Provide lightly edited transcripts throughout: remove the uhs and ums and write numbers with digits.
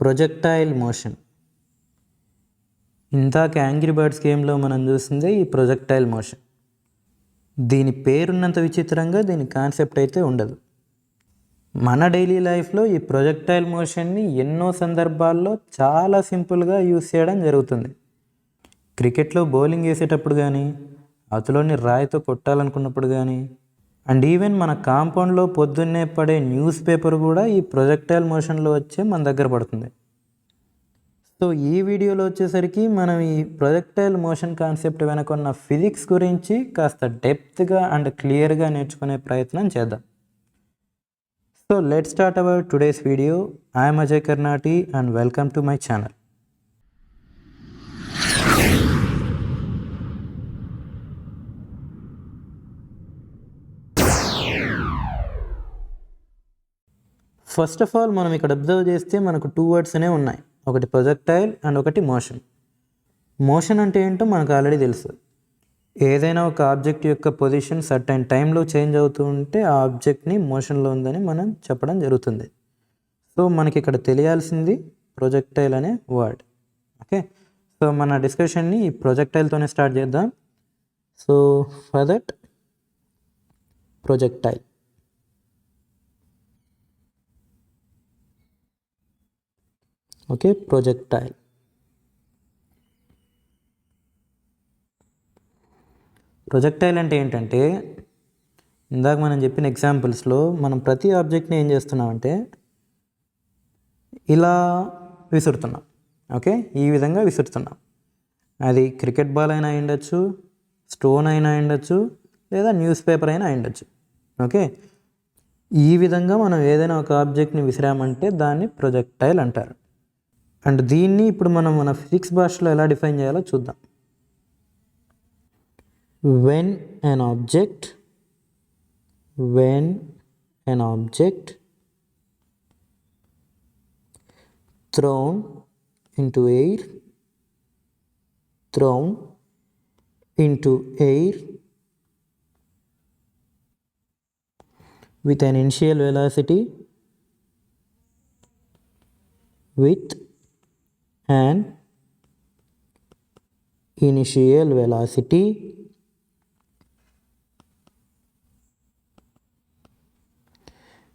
Projectile motion. ఇందాక angry birds గేమ్లో మనం చూసిందే ఈ ప్రొజెక్టైల్ మోషన్. దీని పేరున్నంత విచిత్రంగా దీని కాన్సెప్ట్ అయితే ఉండదు. మన డైలీ లైఫ్లో ఈ ప్రొజెక్టైల్ మోషన్ని ఎన్నో సందర్భాల్లో చాలా సింపుల్గా యూస్ చేయడం జరుగుతుంది. క్రికెట్లో బౌలింగ్ వేసేటప్పుడు కానీ, అవతలోని రాయితో కొట్టాలనుకున్నప్పుడు కానీ, అండ్ ఈవెన్ మన కాంపౌండ్లో పొద్దున్నే పడే న్యూస్ పేపర్ కూడా ఈ ప్రొజెక్టైల్ మోషన్లో వచ్చే మన దగ్గర పడుతుంది. సో ఈ వీడియోలో వచ్చేసరికి మనం ఈ ప్రొజెక్టైల్ మోషన్ కాన్సెప్ట్ వెనకున్న ఫిజిక్స్ గురించి కాస్త డెప్త్గా అండ్ క్లియర్గా నేర్చుకునే ప్రయత్నం చేద్దాం. So let's start our today's video. I'm Ajay Karnati and welcome to my channel. First of all మనం ఇక్కడ అబ్జర్వ్ చేస్తే మనకు 2 వర్డ్స్ అనేవి ఉన్నాయి. ఒకటి ప్రొజెక్టైల్ అండ్ ఒకటి మోషన్. మోషన్ అంటే ఏంటో మనకు ఆల్రెడీ తెలుసు. ఏదైనా ఒక ఆబ్జెక్ట్ యొక్క పొజిషన్ సర్టైన్ టైంలో చేంజ్ అవుతూ ఉంటే ఆ ఆబ్జెక్ట్ని మోషన్లో ఉందని మనం చెప్పడం జరుగుతుంది. సో మనకి ఇక్కడ తెలియాల్సింది ప్రొజెక్టైల్ అనే వర్డ్. ఓకే, సో మన డిస్కషన్ని ఈ ప్రొజెక్టైల్తోనే స్టార్ట్ చేద్దాం. So for that projectile. Okay, projectile. Projectile అంటే ఏంటంటే, ఇందాక మనం చెప్పిన ఎగ్జాంపుల్స్లో మనం ప్రతి ఆబ్జెక్ట్ని ఏం చేస్తున్నామంటే ఇలా విసురుతున్నాం. ఓకే, ఈ విధంగా విసురుతున్నాం. అది క్రికెట్ బాల్ అయినా అయ్యుండొచ్చు, స్టోన్ అయినా అయ్యుండొచ్చు, లేదా న్యూస్ పేపర్ అయినా అయ్యుండొచ్చు. ఓకే, ఈ విధంగా మనం ఏదైనా ఒక ఆబ్జెక్ట్ని విసిరామంటే దాన్ని ప్రొజెక్టైల్ అంటారు. అండ్ దీన్ని ఇప్పుడు మనం మన ఫిజిక్స్ భాషలో ఎలా డిఫైన్ చేయాలో చూద్దాం. when an object thrown into air with an initial velocity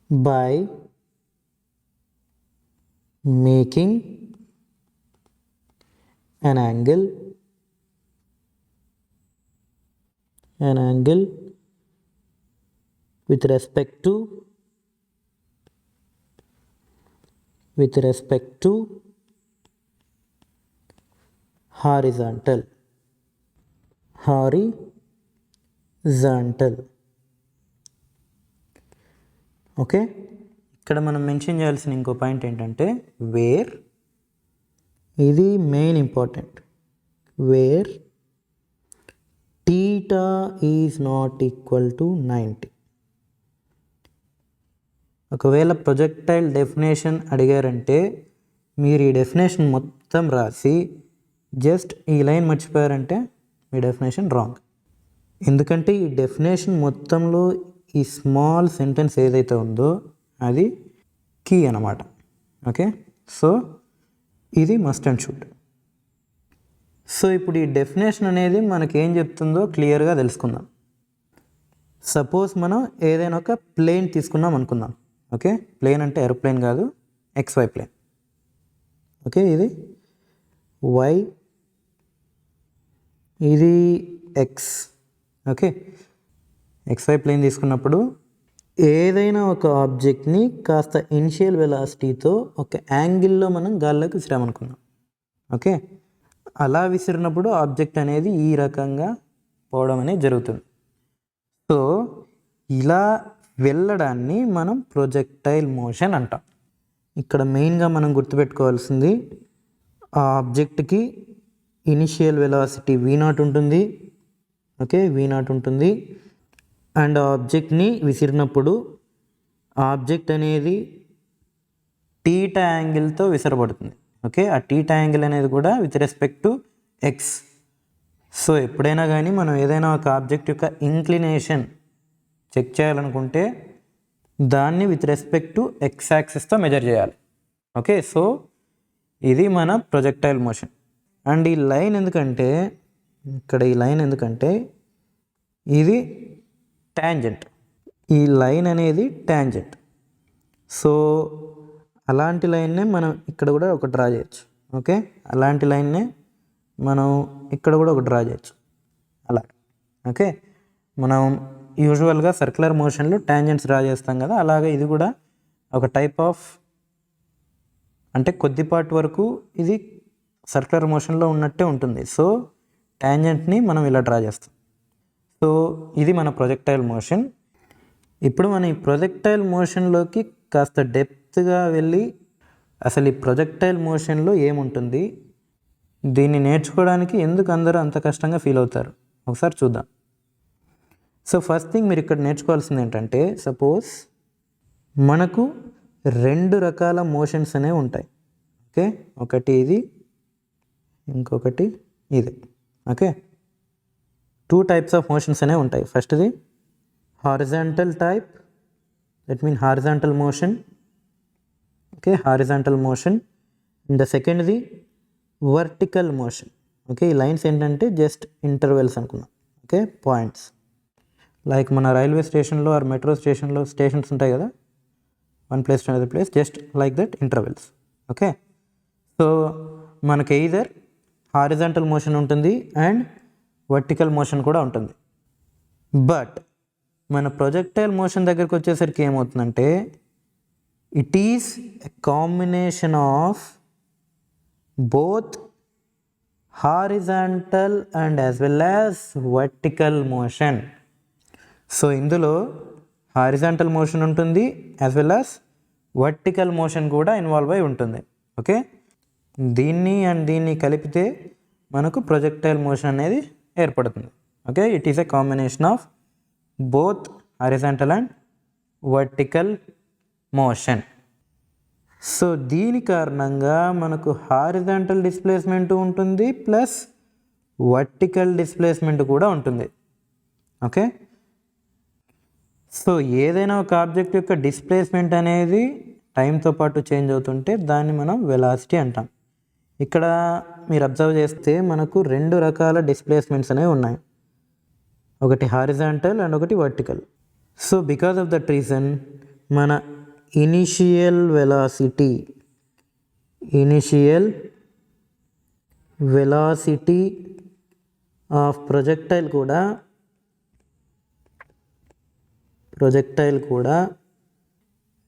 by making an angle with respect to horizontal. Okay, ఇక్కడ మనం మెన్షన్ చేయాల్సిన ఇంకో పాయింట్ ఏంటంటే వేర్. ఇది main important. Where θ is not equal to 90. ఒకవేళ ప్రొజెక్టైల్ డెఫినేషన్ అడిగారంటే మీరు ఈ definition మొత్తం రాసి జస్ట్ ఈ లైన్ మర్చిపోయారంటే మీ డెఫినేషన్ రాంగ్. ఎందుకంటే ఈ డెఫినేషన్ మొత్తంలో ఈ స్మాల్ సెంటెన్స్ ఏదైతే ఉందో అది కీ అన్నమాట. ఓకే, సో ఇది మస్ట్ అండ్ షుడ్. సో ఇప్పుడు ఈ డెఫినేషన్ అనేది మనకి ఏం చెప్తుందో క్లియర్గా తెలుసుకుందాం. సపోజ్ మనం ఏదైనా ఒక ప్లేన్ తీసుకున్నాం అనుకుందాం. ఓకే, ప్లేన్ అంటే ఏరోప్లేన్ కాదు, XY ప్లేన్. ఓకే, ఇది Y, ఇది X. ఓకే, XY ప్లేన్ తీసుకున్నప్పుడు ఏదైనా ఒక ఆబ్జెక్ట్ని కాస్త ఇనిషియల్ వెలాసిటీతో ఒక యాంగిల్లో మనం గాల్లోకి విసిరామనుకున్నాం. ఓకే, అలా విసిరినప్పుడు ఆబ్జెక్ట్ అనేది ఈ రకంగా పోవడం అనేది జరుగుతుంది. సో ఇలా వెళ్ళడాన్ని మనం ప్రొజెక్టైల్ మోషన్ అంటాం. ఇక్కడ మెయిన్గా మనం గుర్తుపెట్టుకోవాల్సింది ఆ ఆబ్జెక్ట్కి ఇనిషియల్ వెలాసిటీ V0 ఉంటుంది. ఓకే, V0 ఉంటుంది. అండ్ ఆబ్జెక్ట్ని విసిరినప్పుడు ఆబ్జెక్ట్ అనేది θ యాంగిల్తో విసరబడుతుంది. ఓకే, ఆ θ యాంగిల్ అనేది కూడా with respect to X. So ఎప్పుడైనా కానీ మనం ఏదైనా ఒక ఆబ్జెక్ట్ యొక్క ఇంక్లినేషన్ చెక్ చేయాలనుకుంటే దాన్ని విత్ రెస్పెక్ట్ టు X యాక్సిస్తో మెజర్ చేయాలి. ఓకే, సో ఇది మన ప్రొజెక్టైల్ మోషన్. అండ్ ఈ లైన్ ఎందుకంటే ఇది ట్యాంజెంట్, ఈ లైన్ అనేది ట్యాంజెంట్. సో అలాంటి లైన్నే మనం ఇక్కడ కూడా ఒక డ్రా చేయొచ్చు. ఓకే, అలాంటి లైన్నే మనం ఇక్కడ కూడా ఒక డ్రా చేయొచ్చు అలా. ఓకే, మనం యూజువల్గా సర్క్యులర్ మోషన్లో ట్యాంజెంట్స్ డ్రా చేస్తాం కదా, అలాగే ఇది కూడా ఒక టైప్ ఆఫ్, అంటే కొద్దిపాటి వరకు ఇది సర్క్యులర్ మోషన్లో ఉన్నట్టే ఉంటుంది. సో ట్యాంజెంట్ని మనం ఇలా డ్రా చేస్తాం. సో ఇది మన ప్రొజెక్టైల్ మోషన్. ఇప్పుడు మనం ఈ ప్రొజెక్టైల్ మోషన్లోకి కాస్త డెప్త్గా వెళ్ళి అసలు ఈ ప్రొజెక్టైల్ మోషన్లో ఏముంటుంది, దీన్ని నేర్చుకోవడానికి ఎందుకు అందరూ అంత కష్టంగా ఫీల్ అవుతారు ఒకసారి చూద్దాం. సో ఫస్ట్ థింగ్ మీరు ఇక్కడ నేర్చుకోవాల్సింది ఏంటంటే, సపోజ్ మనకు 2 రకాల మోషన్స్ అనేవి ఉంటాయి. ఓకే, ఒకటి ఇది, ఇంకొకటి ఇది. ఓకే, 2 types ఆఫ్ మోషన్స్ అనేవి ఉంటాయి. ఫస్ట్ది horizontal type, that mean horizontal motion. Okay, horizontal motion. And the సెకండ్ది వర్టికల్ మోషన్. ఓకే, ఈ లైన్స్ ఏంటంటే జస్ట్ ఇంటర్వెల్స్ అనుకున్నాం. Okay, points. లైక్ మన రైల్వే స్టేషన్లో ఆర్ మెట్రో స్టేషన్లో స్టేషన్స్ ఉంటాయి కదా, one place to another place, just like that intervals. Okay, so మనకి ఎయిదర్ హారిజాంటల్ మోషన్ ఉంటుంది అండ్ వర్టికల్ మోషన్ కూడా ఉంటుంది. బట్ మన ప్రొజెక్టైల్ మోషన్ దగ్గరికి వచ్చేసరికి ఏమవుతుందంటే, it is a combination of both horizontal and as well as vertical motion. So ఇందులో horizontal motion ఉంటుంది as well as vertical motion కూడా ఇన్వాల్వ్ అయి ఉంటుంది. ఓకే, దీన్ని కలిపితే మనకు ప్రొజెక్టైల్ మోషన్ అనేది ఏర్పడుతుంది. Okay, it is a combination of both horizontal and vertical motion. So దీని కారణంగా మనకు హారిజాంటల్ డిస్ప్లేస్మెంట్ ఉంటుంది ప్లస్ వర్టికల్ డిస్ప్లేస్మెంట్ కూడా ఉంటుంది. ఓకే, సో ఏదైనా ఒక ఆబ్జెక్ట్ యొక్క డిస్ప్లేస్మెంట్ అనేది టైంతో పాటు చేంజ్ అవుతుంటే దాన్ని మనం వెలాసిటీ అంటాం. ఇక్కడ మీరు అబ్జర్వ్ చేస్తే మనకు 2 రకాల డిస్ప్లేస్మెంట్స్ అనేవి ఉన్నాయి, ఒకటి హారిజాంటల్ అండ్ ఒకటి vertical. So because of that reason మన ఇనిషియల్ వెలాసిటీ ఆఫ్ ప్రొజెక్టైల్ కూడా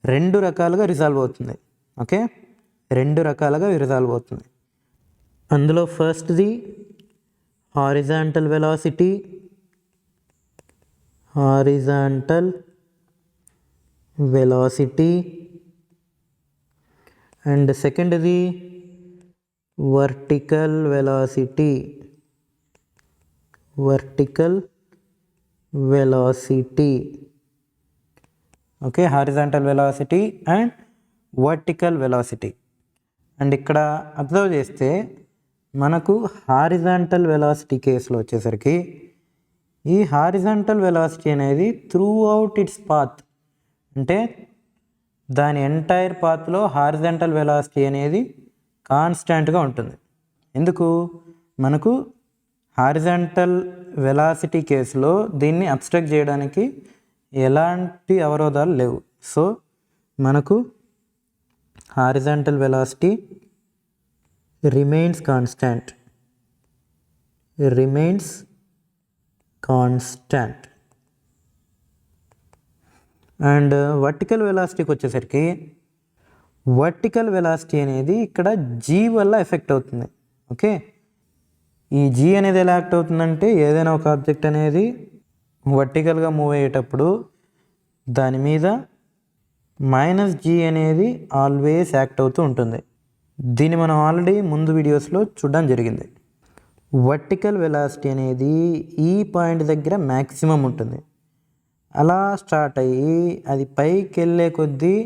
2 రకాలుగా రిజాల్వ్ అవుతుంది. ఓకే, 2 రకాలుగా రిజాల్వ్ అవుతుంది. అందులో ఫస్ట్ది హారిజాంటల్ వెలాసిటీ అండ్ సెకండ్ది vertical velocity. Okay, horizontal velocity and vertical velocity. And ఇక్కడ అబ్జర్వ్ చేస్తే మనకు హారిజాంటల్ వెలాసిటీ కేసులో వచ్చేసరికి ఈ హారిజాంటల్ వెలాసిటీ అనేది త్రూ అవుట్ ఇట్స్ పాత్, అంటే దాని ఎంటైర్ పాత్లో హారిజాంటల్ వెలాసిటీ అనేది కాన్స్టాంట్గా ఉంటుంది. ఎందుకు, మనకు హారిజాంటల్ వెలాసిటీ కేసులో దీన్ని అబ్స్ట్రాక్ట్ చేయడానికి ఎలాంటి అవరోధాలు లేవు. సో మనకు horizontal velocity remains constant. And vertical వెలాసిటీకి వచ్చేసరికి వర్టికల్ వెలాసిటీ అనేది ఇక్కడ జీ వల్ల ఎఫెక్ట్ అవుతుంది. ఓకే, ఈ జీ అనేది ఎలా యాక్ట్ అవుతుందంటే, ఏదైనా ఒక ఆబ్జెక్ట్ అనేది వర్టికల్గా మూవ్ అయ్యేటప్పుడు దాని మీద -g అనేది ఆల్వేస్ యాక్ట్ అవుతూ ఉంటుంది. దీన్ని మనం ఆల్రెడీ ముందు వీడియోస్లో చూడడం జరిగింది. వర్టికల్ వెలాసిటీ అనేది ఈ పాయింట్ దగ్గర మ్యాక్సిమం ఉంటుంది. అలా స్టార్ట్ అయ్యి అది పైకి వెళ్ళే కొద్దీ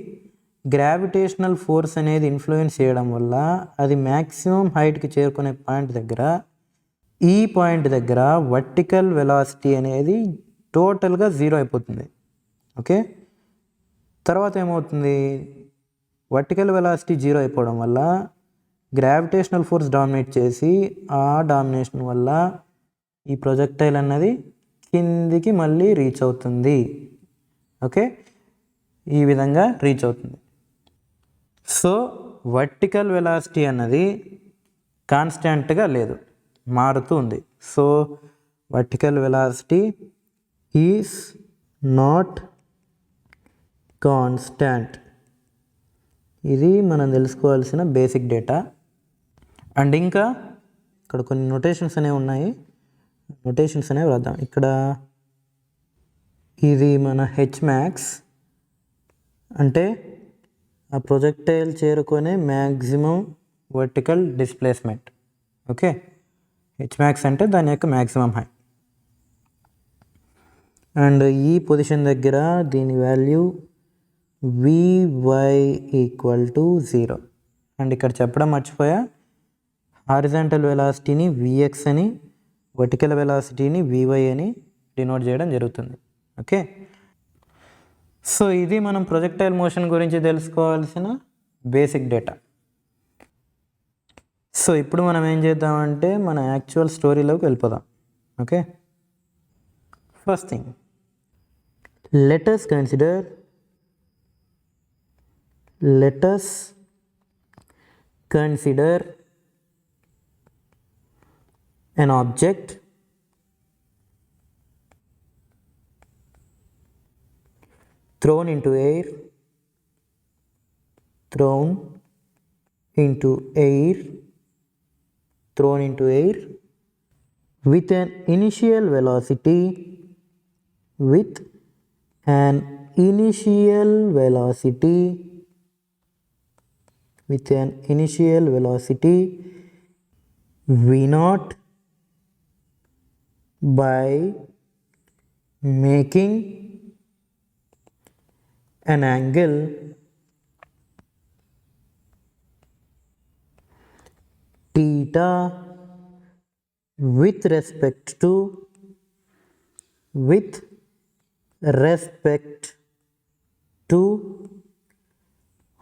గ్రావిటేషనల్ ఫోర్స్ అనేది ఇన్ఫ్లుయెన్స్ చేయడం వల్ల అది మ్యాక్సిమం హైట్కి చేరుకునే పాయింట్ దగ్గర, ఈ పాయింట్ దగ్గర వర్టికల్ వెలాసిటీ అనేది టోటల్గా 0 అయిపోతుంది. ఓకే, తర్వాత ఏమవుతుంది, వర్టికల్ వెలాసిటీ 0 అయిపోవడం వల్ల గ్రావిటేషనల్ ఫోర్స్ డామినేట్ చేసి ఆ డామినేషన్ వల్ల ఈ ప్రొజెక్టైల్ అన్నది కిందికి మళ్ళీ రీచ్ అవుతుంది. ఓకే, ఈ విధంగా రీచ్ అవుతుంది. సో వర్టికల్ వెలాసిటీ అన్నది కాన్స్టాంట్గా లేదు, మారుతూ ఉంది. So vertical velocity is not constant. ఇది మనం తెలుసుకోవాల్సిన బేసిక్ డేటా. అండ్ ఇంకా ఇక్కడ కొన్ని నొటేషన్స్ అనేవి ఉన్నాయి, నొటేషన్స్ అనేవి వ్రాద్దాం. ఇక్కడ ఇది మన హెచ్ మ్యాక్స్ అంటే ఆ ప్రొజెక్టైల్ చేరుకునే maximum vertical displacement. Okay, H max అంటే దాని యొక్క మ్యాక్సిమం హైట్. అండ్ ఈ పొజిషన్ దగ్గర దీని వాల్యూ Vy = 0. అండ్ ఇక్కడ చెప్పడం మర్చిపోయా, హారిజాంటల్ వెలాసిటీని Vx అని, వర్టికల్ వెలాసిటీని Vy అని డినోట్ చేయడం జరుగుతుంది. ఓకే, సో ఇది మనం ప్రొజెక్టైల్ మోషన్ గురించి తెలుసుకోవాల్సిన బేసిక్ డేటా. సో ఇప్పుడు మనం ఏం చేద్దామంటే మన యాక్చువల్ స్టోరీలోకి వెళ్ళిపోదాం. Okay, first thing let us consider an object thrown into air with an initial velocity v0 by making an angle theta with respect to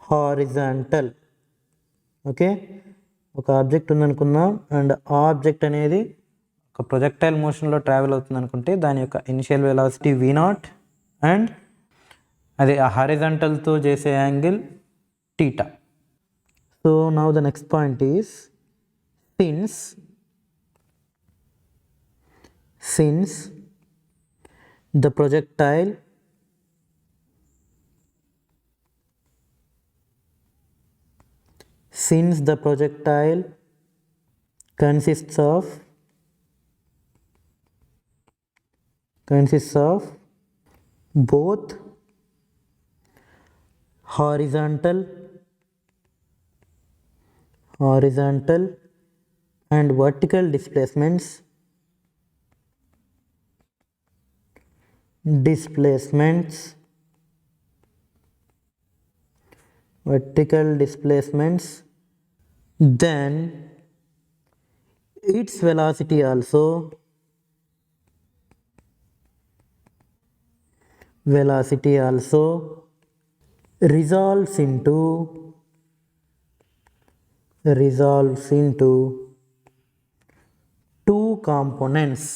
horizontal. Okay, ఒక ఆబ్జెక్ట్ ఉందనుకుందాం and ఆ ఆబ్జెక్ట్ అనేది ఒక ప్రొజెక్టైల్ మోషన్లో travel అవుతుంది అనుకుంటే దాని యొక్క ఇనిషియల్ వెలాసిటీ v0 అండ్ అది ఆ హారిజాంటల్తో చేసే angle theta. So now the next point is since the projectile consists of both horizontal and vertical displacements, then its velocity also resolves into two components.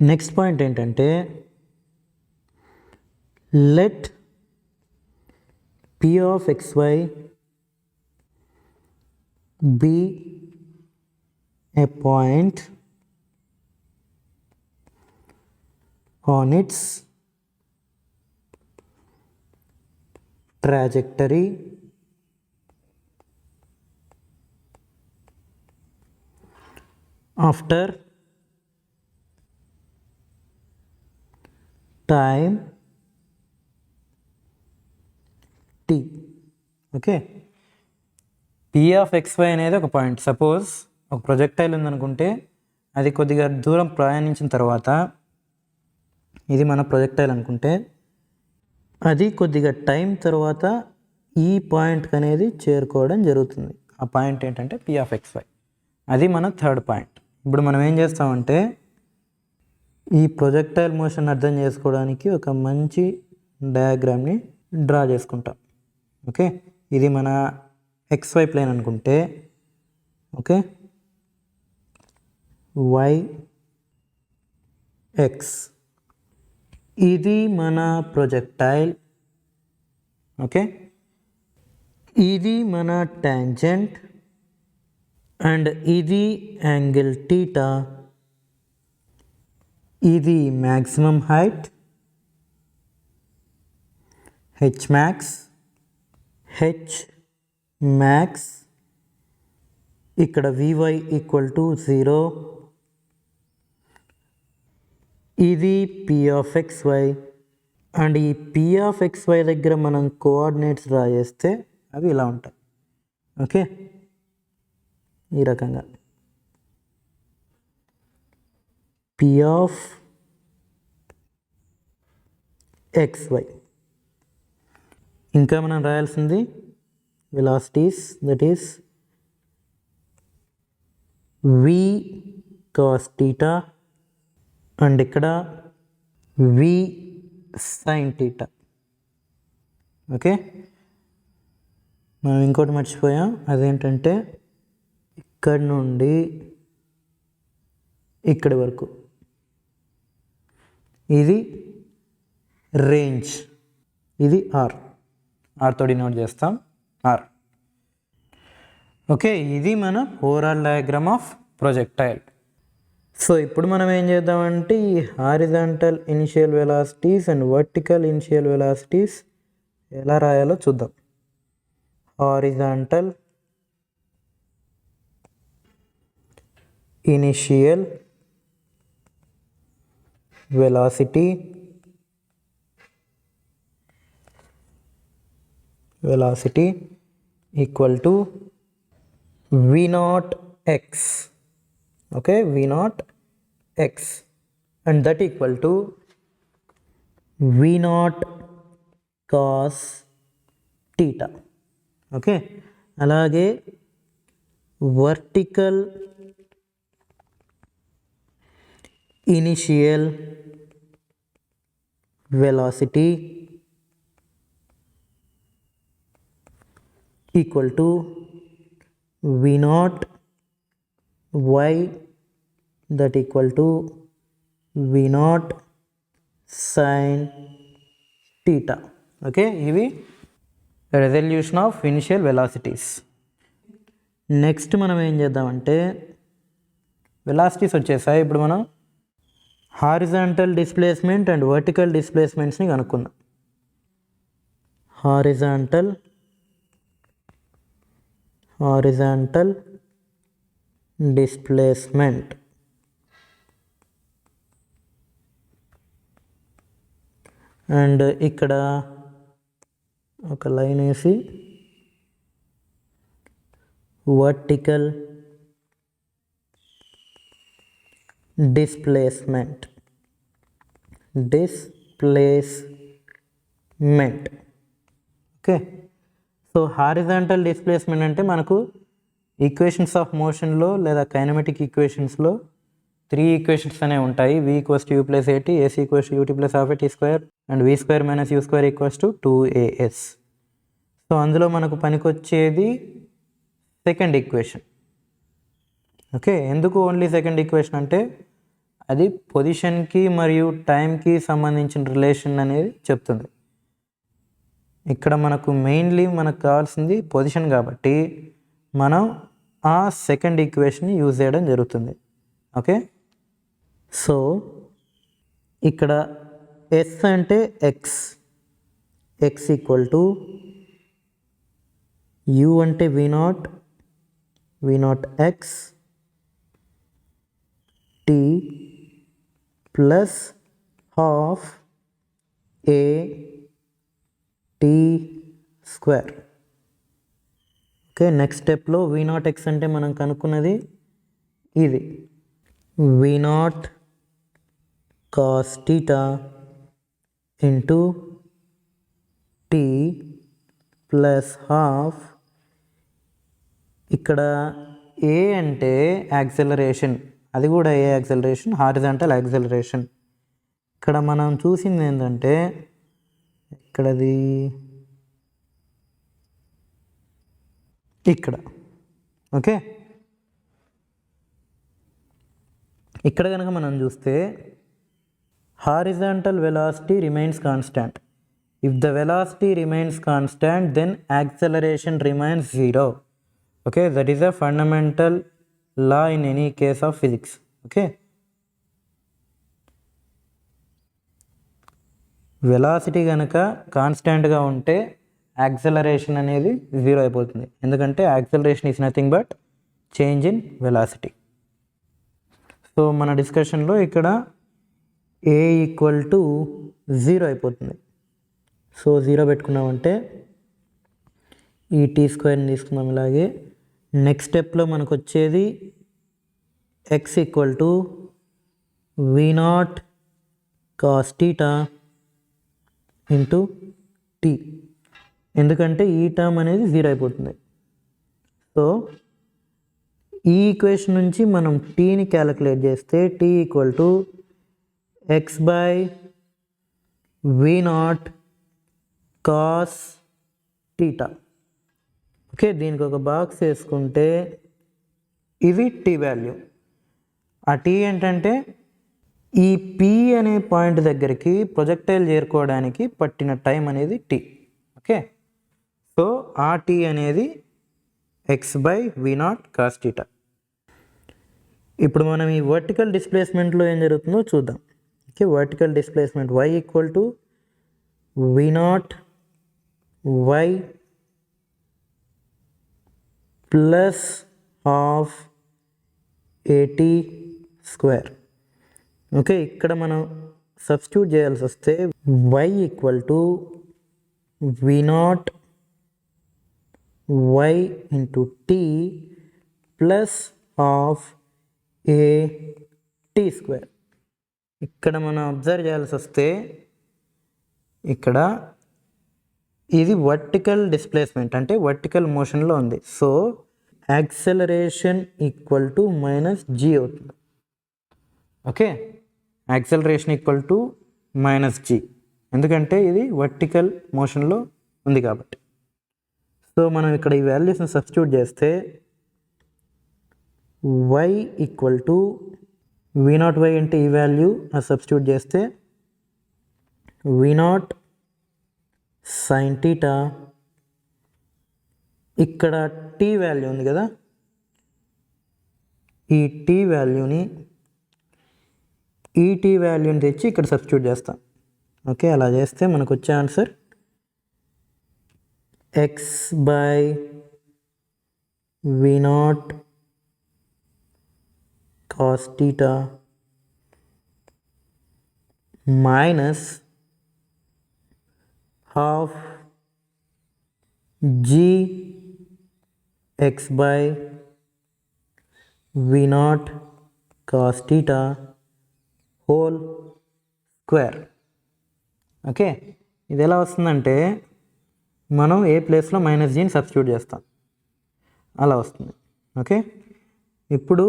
Next point ఏంటంటే let P of xy be a point on its trajectory after time t. Okay, P of xy అనేది ఒక point. Suppose ఒక projectile ఉందనుకుంటే అది కొద్దిగా దూరం ప్రయాణించిన తర్వాత, ఇది మన ప్రొజెక్టైల్ అనుకుంటే అది కొద్దిగా టైం తర్వాత ఈ పాయింట్కి అనేది చేరుకోవడం జరుగుతుంది. ఆ పాయింట్ ఏంటంటే P of xy, అది మన థర్డ్ పాయింట్. ఇప్పుడు మనం ఏం చేస్తామంటే ఈ ప్రొజెక్టైల్ మోషన్ అర్థం చేసుకోవడానికి ఒక మంచి డయాగ్రామ్ని డ్రా చేసుకుంటాం. ఓకే, ఇది మన XY ప్లేన్ అనుకుంటే, ఓకే, Y X ఇది మన ప్రొజెక్టైల్. ఓకే, ఇది మన టాంజెంట్ అండ్ ఇది యాంగిల్ టీటా. ఇది మ్యాక్సిమం హైట్ H max, ఇక్కడ Vy = 0. ఇది P(xy) అండ్ ఈ P(xy) దగ్గర మనం కోఆర్డినేట్స్ డ్రా చేస్తే అవి ఇలా ఉంటాయి. ఓకే, ఈ రకంగా P(xy). ఇంకా మనం రాయాల్సింది velocities, that is V cos θ and ఇక్కడ V sin θ. ఓకే, మనం ఇంకోటి మర్చిపోయాం, అదేంటంటే ఇక్కడ నుండి ఇక్కడి వరకు ఇది రేంజ్, ఇది ఆర్తో డినోట్ చేస్తాం, ఆర్. ఓకే, ఇది మన overall diagram of projectile. So ఇప్పుడు మనం ఏం చేద్దామంటే ఈ horizontal initial velocities and vertical initial velocities ఎలా రాయాలో చూద్దాం. Horizontal initial velocity equal to V0 x. Okay, V0 x, and that equal to V0 cos theta. Okay, అలాగే vertical initial velocity equal to V0 y, that equal to V0 sin theta. Okay, ఇవి resolution of initial velocities. Next మనం ఏం చేద్దామంటే velocities వచ్చేసాయి. ఇప్పుడు మనం horizontal displacement and vertical డిస్ప్లేస్మెంట్స్ని కనుక్కుందాం. Horizontal displacement and ఇక్కడ ఒక లైన్ వేసి vertical displacement. Okay, so horizontal displacement అంటే మనకు ఈక్వేషన్స్ ఆఫ్ మోషన్లో లేదా కైనమెటిక్ ఈక్వేషన్స్లో 3 ఈక్వేషన్స్ అనేవి ఉంటాయి. V = U + AT, AC = UT + ½ and V² - U² = 2AS. So అందులో మనకు పనికొచ్చేది సెకండ్ ఈక్వేషన్. ఓకే, ఎందుకు ఓన్లీ సెకండ్ ఈక్వేషన్ అంటే అది పొజిషన్కి మరియు టైంకి సంబంధించిన రిలేషన్ అనేది చెప్తుంది. ఇక్కడ మనకు మెయిన్లీ మనకు కావాల్సింది పొజిషన్ కాబట్టి మనం ఆ సెకండ్ ఈక్వేషన్ని యూజ్ చేయడం జరుగుతుంది. ఓకే, సో ఇక్కడ S అంటే x = U అంటే V0 x t plus half a t square. Okay, next స్టెప్లో V0 x అంటే మనం కనుక్కున్నది ఇది V0 cos theta into t plus half. ఇక్కడ a అంటే యాక్సెలరేషన్, అది కూడా ఏ యాక్సలరేషన్, హారిజాంటల్ యాక్సలరేషన్. ఇక్కడ మనం చూసింది ఏంటంటే ఇక్కడది ఇక్కడ, ఓకే. ఇక్కడ కనుక మనం చూస్తే horizontal velocity remains constant. If the velocity remains constant then acceleration remains zero. Okay, that is a fundamental law in any case of physics. Okay, velocity కనుక కాన్స్టాంట్గా ఉంటే యాక్సలరేషన్ అనేది జీరో అయిపోతుంది, ఎందుకంటే acceleration is nothing but change in velocity. So మన డిస్కషన్లో ఇక్కడ a equal to zero అయిపోతుంది. సో జీరో పెట్టుకున్నామంటే ఈ టీ స్క్వేర్ని తీసుకున్నాం. ఇలాగే నెక్స్ట్ స్టెప్లో మనకు వచ్చేది x equal to V0 cos theta into t, ఎందుకంటే ఈ టర్మ్ అనేది జీరో అయిపోతుంది. సో ఈ ఈక్వేషన్ నుంచి మనం టీని క్యాలిక్యులేట్ చేస్తే t equal to x by V0 cos theta. Okay, దీనికి ఒక బాక్స్ వేసుకుంటే ఇది టీ వాల్యూ. ఆ టీ ఏంటంటే ఈ పి అనే పాయింట్ దగ్గరికి ప్రొజెక్టైల్ చేరుకోవడానికి పట్టిన టైం అనేది టీ. ఓకే, సో ఆ టీ అనేది x by V0 cos theta. ఇప్పుడు మనం ఈ వర్టికల్ డిస్ప్లేస్మెంట్లో ఏం జరుగుతుందో చూద్దాం. Okay, vertical displacement y equal to V0 y plus half AT square. Okay, ఇక్కడ మనం సబ్స్టిట్యూట్ చేయాల్సి వస్తే y equal to V0 y into t plus half AT square. ఇక్కడ మనం అబ్జర్వ్ చేయాల్సి వస్తే ఇక్కడ ఇది వర్టికల్ డిస్ప్లేస్మెంట్ అంటే వర్టికల్ మోషన్లో ఉంది. So acceleration equal to minus G అవుతుంది. Okay, acceleration equal to minus G, ఎందుకంటే ఇది వర్టికల్ మోషన్లో ఉంది కాబట్టి. సో మనం ఇక్కడ ఈ వాల్యూస్ని సబ్స్టిట్యూట్ చేస్తే y equal to V0 y అంటే ఈ వాల్యూ సబ్స్టిట్యూట్ చేస్తే V0 సైన్ టీటా, ఇక్కడ టీ వాల్యూ ఉంది కదా, ఈ టీ వాల్యూని ఈ టీ వాల్యూని తెచ్చి ఇక్కడ సబ్స్టిట్యూట్ చేస్తాం. ఓకే, అలా చేస్తే మనకు వచ్చే answer x by V0 cos theta minus half g x by V0 cos theta whole square. Okay, ఇది ఎలా వస్తుందంటే మనం ఏ ప్లేస్లో మైనస్ జీని సబ్స్టిట్యూట్ చేస్తాం, అలా వస్తుంది. ఓకే, ఇప్పుడు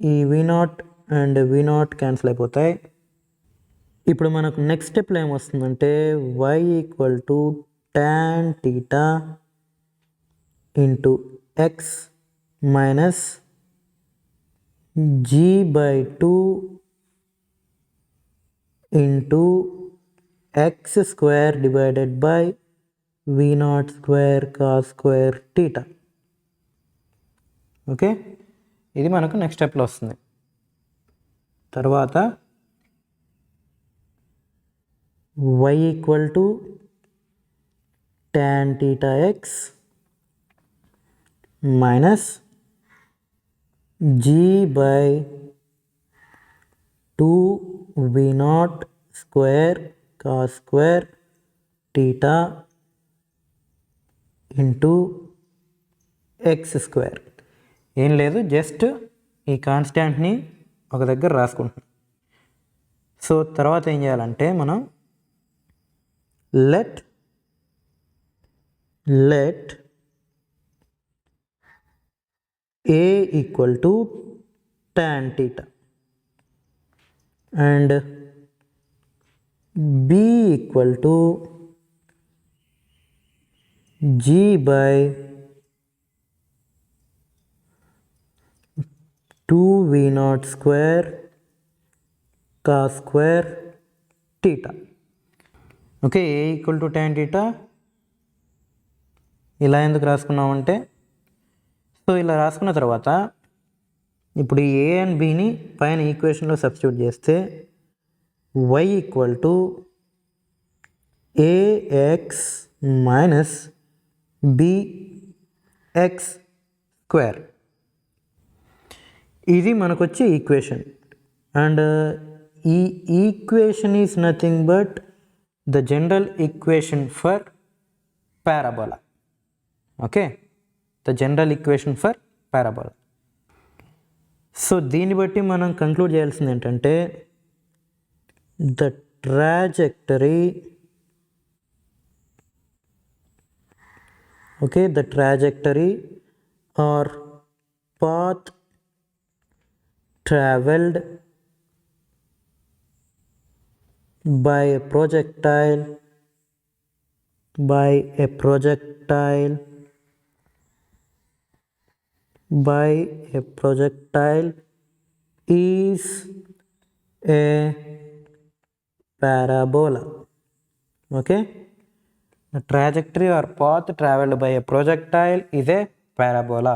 ఈ V0 అండ్ V0 క్యాన్సిల్ అయిపోతాయి. ఇప్పుడు మనకు నెక్స్ట్ స్టెప్లో ఏమొస్తుందంటే y equal to tan theta into x minus g by 2 into x square divided by V0 square cos square theta. Okay, ఇది మనకు నెక్స్ట్ స్టెప్లో వస్తుంది. తర్వాత y equal to tan theta x minus g by 2 V0 square cos square theta into x square. ఏం లేదు, just ఈ కాన్స్టాంట్ని ఒక దగ్గర రాసుకుంటున్నాం. సో తర్వాత ఏం చేయాలంటే మనం let A equal to tan theta and b equal to g by 2v naught square cos square theta. Okay, A equal to tan theta ఇలా ఎందుకు రాసుకున్నామంటే, సో ఇలా రాసుకున్న తర్వాత ఇప్పుడు ఈ ఏ అండ్ బిని పైన ఈక్వేషన్లో సబ్స్టిట్యూట్ చేస్తే y equal to a x minus b x square, ఇది మనకు వచ్చే ఈక్వేషన్. అండ్ ఈ equation is nothing but the general equation for parabola. Okay, the general equation for parabola. So దీన్ని బట్టి మనం కంక్లూడ్ చేయాల్సింది ఏంటంటే the trajectory, okay, the trajectory or path traveled by a projectile is a parabola. Okay, the trajectory or path traveled by a projectile is a parabola.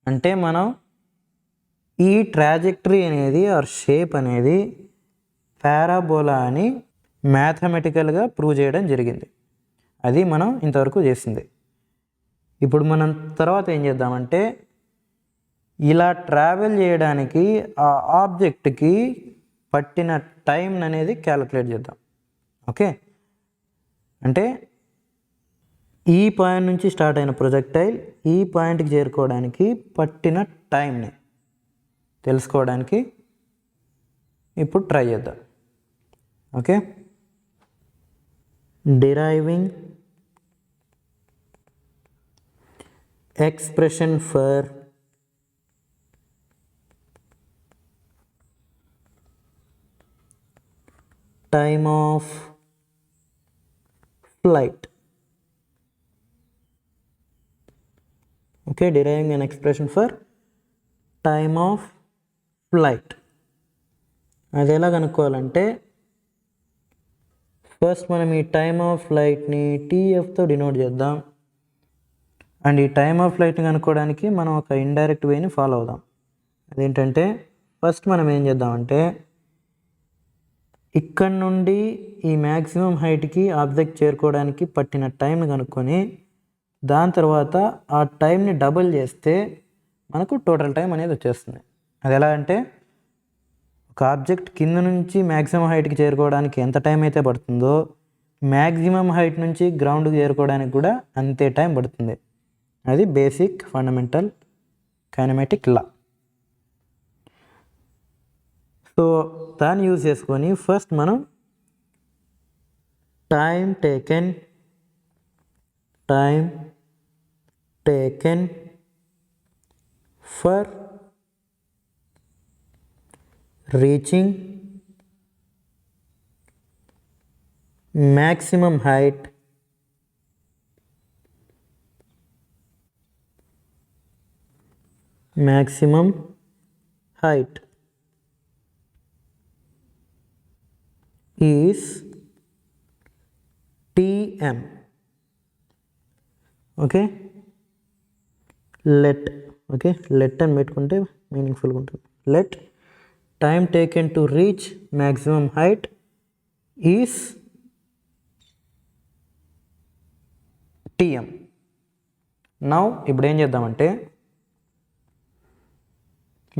అంటే మనం ఈ trajectory అనేది are shape అనేది పారాబోలా అని మ్యాథమెటికల్గా prove చేయడం జరిగింది. అది మనం ఇంతవరకు చేసింది. ఇప్పుడు మనం తర్వాత ఏం చేద్దామంటే ఇలా ట్రావెల్ చేయడానికి ఆ ఆబ్జెక్ట్కి పట్టిన టైం అనేది క్యాలిక్యులేట్ చేద్దాం. ఓకే, అంటే ఈ పాయింట్ నుంచి స్టార్ట్ అయిన ప్రొజెక్టైల్ ఈ పాయింట్కి చేరుకోవడానికి పట్టిన టైంని తెలుసుకోవడానికి ఇప్పుడు ట్రై చేద్దాం. Okay, deriving expression for time of flight. Okay, deriving an expression for time of flight. అది ఎలా కనుక్కోవాలంటే ఫస్ట్ మనం ఈ టైమ్ ఆఫ్ ఫ్లైట్ని టీఎఫ్తో డినోట్ చేద్దాం. అండ్ ఈ టైమ్ ఆఫ్ ఫ్లైట్ని కనుక్కోవడానికి మనం ఒక ఇండైరెక్ట్ వేని ఫాలో అవుదాం. అదేంటంటే ఫస్ట్ మనం ఏం చేద్దామంటే ఇక్కడ నుండి ఈ మ్యాక్సిమం హైట్కి ఆబ్జెక్ట్ చేరుకోవడానికి పట్టిన టైంని కనుక్కొని దాని తర్వాత ఆ టైంని డబుల్ చేస్తే మనకు టోటల్ టైం అనేది వచ్చేస్తుంది. అది ఎలా అంటే ఒక ఆబ్జెక్ట్ కింద నుంచి మ్యాక్సిమం హైట్కి చేరుకోవడానికి ఎంత టైం అయితే పడుతుందో మ్యాక్సిమం హైట్ నుంచి గ్రౌండ్కి చేరుకోవడానికి కూడా అంతే టైం పడుతుంది. అది బేసిక్ ఫండమెంటల్ కైనమాటిక్ లా. సో దాన్ని యూజ్ చేసుకొని ఫస్ట్ మనం time taken for reaching maximum height is tm. Okay, let అని పెట్టుకుంటే మీనింగ్ఫుల్గా ఉంటుంది. Let time taken to reach maximum height is tm. Now ఇప్పుడు ఏం చేద్దామంటే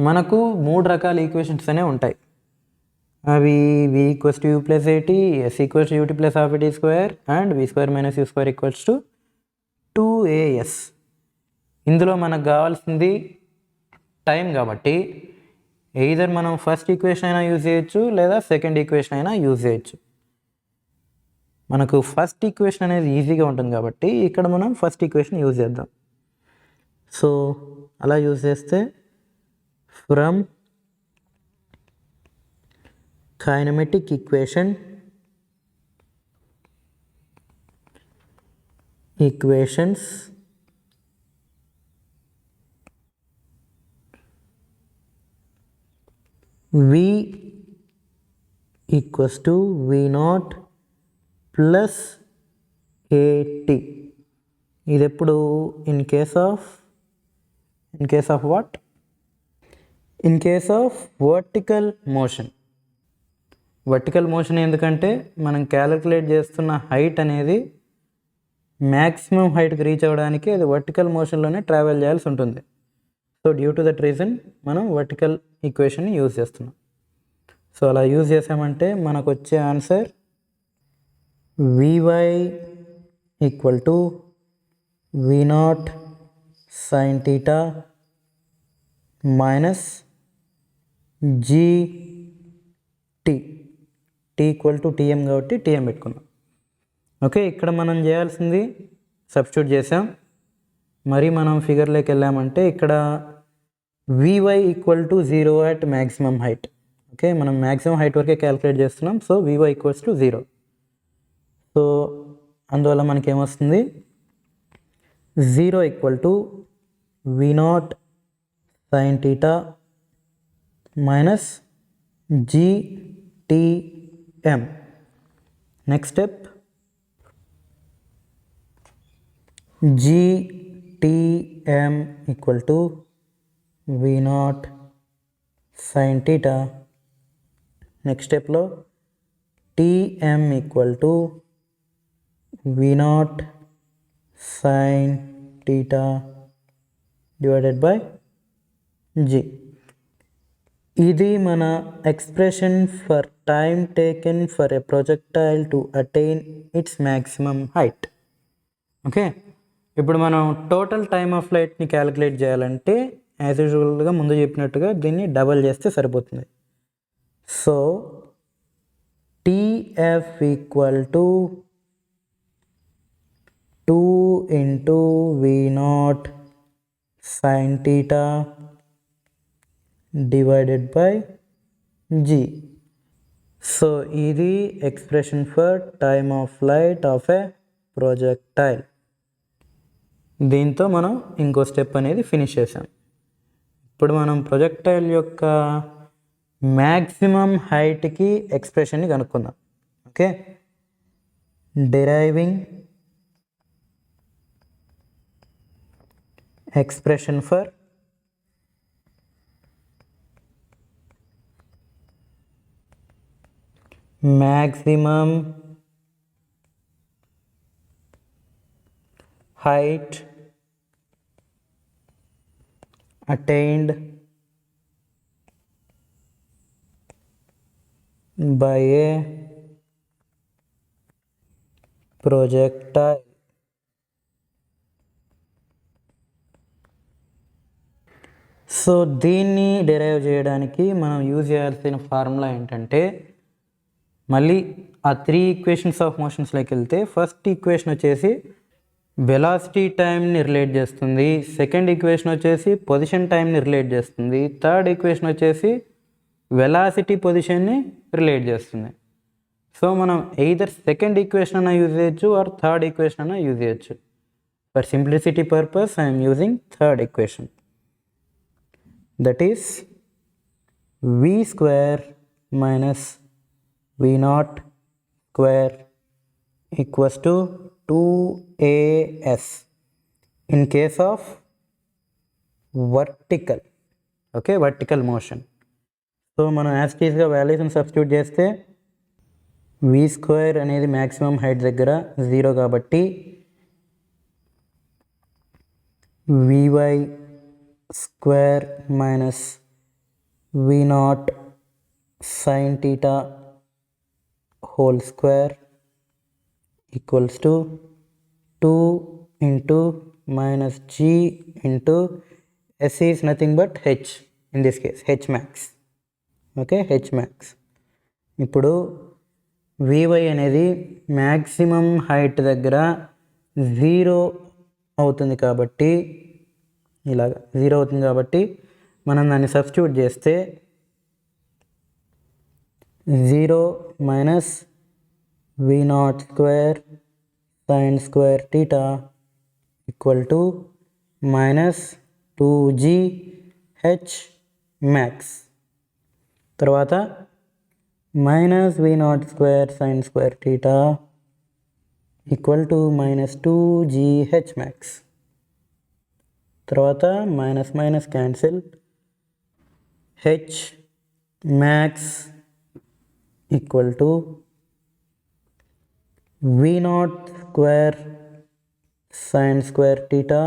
మనకు 3 రకాల ఈక్వేషన్స్ అనేవి ఉంటాయి. అవి v equals to u plus a t, s equals to ut plus half a t square and v square minus u square equals to 2as. ఇందులో మనకు కావాల్సింది టైం కాబట్టి ఎయిదర్ మనం ఫస్ట్ ఈక్వేషన్ అయినా యూజ్ చేయొచ్చు లేదా సెకండ్ ఈక్వేషన్ అయినా యూజ్ చేయొచ్చు. మనకు ఫస్ట్ ఈక్వేషన్ అనేది ఈజీగా ఉంటుంది కాబట్టి ఇక్కడ మనం ఫస్ట్ ఈక్వేషన్ యూజ్ చేద్దాం. సో అలా యూజ్ చేస్తే from kinematic equations V equals to V naught plus AT. ఇది ఎప్పుడు in case of what? In case of vertical motion. Vertical motion ఎందుకంటే మనం క్యాలిక్యులేట్ చేస్తున్న హైట్ అనేది మ్యాక్సిమం హైట్కి రీచ్ అవ్వడానికి అది వర్టికల్ మోషన్లోనే ట్రావెల్ చేయాల్సి ఉంటుంది. So due to that reason మనం వర్టికల్ ఈక్వేషన్ని యూజ్ చేస్తున్నాం. సో అలా యూజ్ చేసామంటే మనకు వచ్చే answer Vy equal to V naught sine theta minus GT. T equal to TM కాబట్టి TM పెట్టుకున్నాం. ఓకే, ఇక్కడ మనం చేయాల్సింది సబ్స్టిట్యూట్ చేసాం. మరి మనం ఫిగర్లోకి వెళ్ళామంటే ఇక్కడ Vy equal to 0 at maximum height. Okay, మనం మ్యాక్సిమం హైట్ వరకే క్యాలిక్యులేట్ చేస్తున్నాం. So Vy equals to 0. So అందువల్ల మనకి ఏమొస్తుంది? 0 equal to V naught sine theta minus GTM. Next step GTM equal to V naught sine theta. Next స్టెప్లో TM equal to V naught sine theta divided by G. ఇది మన expression for time taken for a projectile to attain it's maximum height. Okay, ఇప్పుడు మనం total time of ఫ్లైట్ని calculate చేయాలంటే as యూజువల్గా ముందు చెప్పినట్టుగా దీన్ని డబల్ చేస్తే సరిపోతుంది. So TF equal to 2 into V naught sine theta divided by G. So ఇది expression for time of flight of a projectile. దీంతో మనం ఇంకో స్టెప్ అనేది ఫినిష్ చేసాం. ఇప్పుడు మనం ప్రొజెక్టైల్ యొక్క మ్యాక్సిమం హైట్కి ఎక్స్ప్రెషన్ని కనుక్కుందాం. Okay, deriving expression for maximum height attained by a projectile. So దీన్ని డెరైవ్ చేయడానికి మనం యూజ్ చేయాల్సిన ఫార్ములా ఏంటంటే, మళ్ళీ ఆ 3 ఈక్వేషన్స్ ఆఫ్ మోషన్స్లోకి వెళ్తే ఫస్ట్ ఈక్వేషన్ వచ్చేసి వెలాసిటీ టైంని రిలేట్ చేస్తుంది, సెకండ్ ఈక్వేషన్ వచ్చేసి పొజిషన్ టైంని రిలేట్ చేస్తుంది, థర్డ్ ఈక్వేషన్ వచ్చేసి వెలాసిటీ పొజిషన్ని రిలేట్ చేస్తుంది. సో మనం ఎయిదర్ సెకండ్ ఈక్వేషన్ అన్నా యూజ్ చేయొచ్చు ఆర్ థర్డ్ ఈక్వేషన్ అన్నా యూజ్ చేయొచ్చు. For simplicity purpose I'm using third equation, that is V square minus V naught square equals to 2AS in case of vertical. Okay, vertical motion. So మనం as టీజ్గా వాల్యూస్ని substitute చేస్తే V square అనేది maximum height దగ్గర 0 కాబట్టి Vy square minus V naught sine theta whole square equals to 2 into minus G into S is nothing but H, in this case H max. Okay, H max. ఇప్పుడు Vy అనేది maximum height దగ్గర 0 అవుతుంది కాబట్టి ఇలాగ 0 అవుతుంది కాబట్టి మనం దాన్ని సబ్స్టిట్యూట్ చేస్తే 0 minus v naught square sin square theta equal to minus 2g h max. తర్వాత minus v naught square sin square theta equal to minus 2g h max. తర్వాత minus minus cancel, h max equal to v naught square sin square theta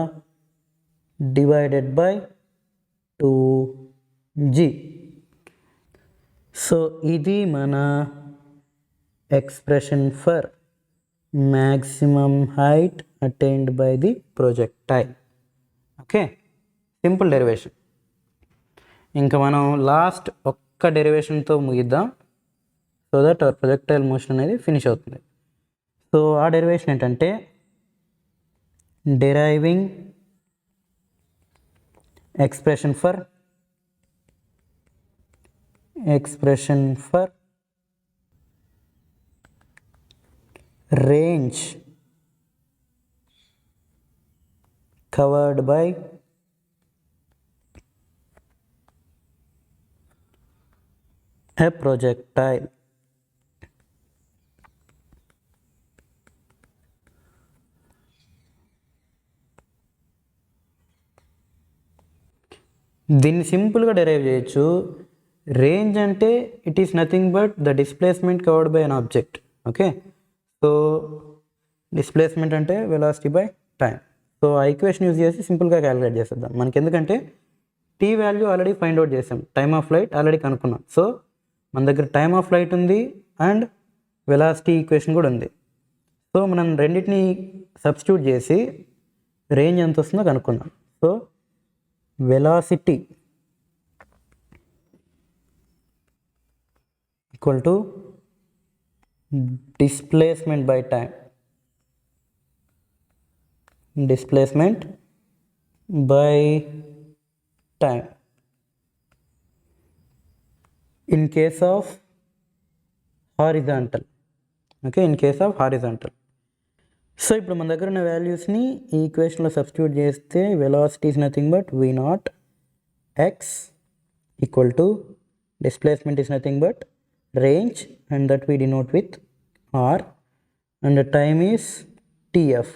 divided by 2g. So ఇది మన expression for maximum height attained by the projectile. Okay, simple derivation. ఇంకా మనం last ఒక్క డెరివేషన్తో ముగిద్దాం, so that hour projectile motion అనేది finish అవుతుంది. So ఆ derivation ఏంటంటే డెరైవింగ్ expression for range covered by a projectile. దీన్ని సింపుల్గా డెరైవ్ చేయొచ్చు. రేంజ్ అంటే it is nothing but the displacement covered by an object. Okay, so displacement అంటే వెలాసిటీ బై టైం. సో ఆ ఈక్వేషన్ యూజ్ చేసి సింపుల్గా క్యాలిక్యులేట్ చేసేద్దాం. మనకి ఎందుకంటే T value already find out చేసాం, టైమ్ ఆఫ్ ఫ్లైట్ ఆల్రెడీ కనుక్కున్నాం. సో మన దగ్గర టైమ్ ఆఫ్ ఫ్లైట్ ఉంది అండ్ వెలాసిటీ ఈక్వేషన్ కూడా ఉంది. సో మనం రెండింటిని సబ్స్టిట్యూట్ చేసి రేంజ్ ఎంత వస్తుందో కనుక్కుందాం. So velocity equal to displacement by time. Displacement by time in case of horizontal. Okay, in case of horizontal. So ఇప్పుడు మన దగ్గర ఉన్న వాల్యూస్ని ఈ ఈక్వేషన్లో సబ్స్టిట్యూట్ చేస్తే velocity is nothing but v naught x equal to displacement is nothing but range and that we denote with r and time is tf,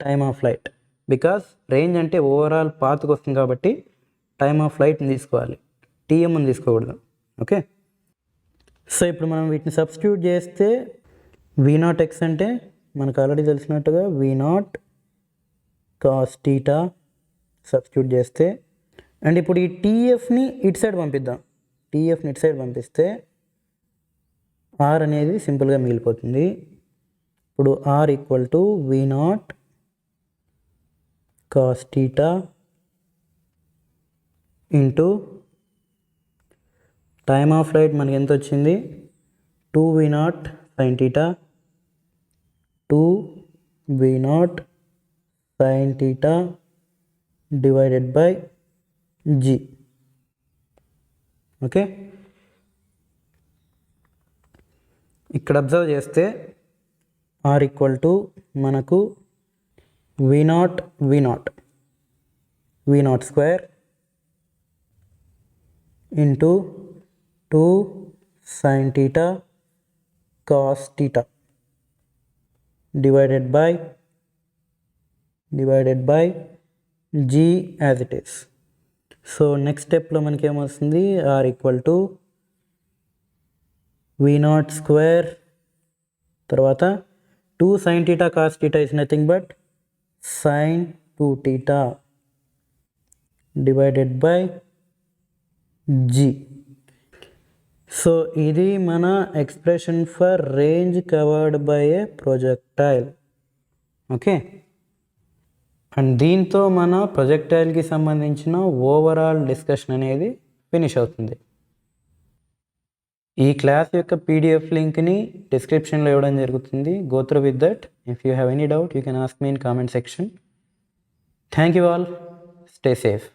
time of flight. Because range అంటే overall పాత్కి వస్తుంది కాబట్టి time of ఫ్లైట్ని తీసుకోవాలి, tm అని తీసుకోకూడదు. Okay, so ఇప్పుడు మనం వీటిని substitute చేస్తే v naught x అంటే మనకు ఆల్రెడీ తెలిసినట్టుగా v naught cos theta substitute చేస్తే, అండ్ ఇప్పుడు ఈ టీఎఫ్ని ఇటు సైడ్ పంపిద్దాం. టీఎఫ్ని ఇటు సైడ్ పంపిస్తే ఆర్ అనేది సింపుల్గా మిగిలిపోతుంది. ఇప్పుడు R equal to v naught cos theta into time of flight మనకి ఎంత వచ్చింది, 2v naught sin theta, 2v naught sin theta divided by g. Okay, ఇక్కడ అబ్జర్వ్ చేస్తే ఆర్ ఈక్వల్ టు మనకు v naught square into 2 sin theta cos theta divided by g as it is. So next స్టెప్లో మనకి ఏమొస్తుంది, R equal to v naught square తర్వాత 2 sin theta cos theta is nothing but sin 2 theta divided by g. So ఇది మన expression for range covered by A projectile. Okay, and దీంతో మన ప్రొజెక్టైల్కి సంబంధించిన overall discussion అనేది ఫినిష్ అవుతుంది. ఈ class యొక్క పీడిఎఫ్ లింక్ని డిస్క్రిప్షన్లో ఇవ్వడం జరుగుతుంది. Go through with that. If you have any doubt you can ask me in comment section. Thank you all. Stay safe.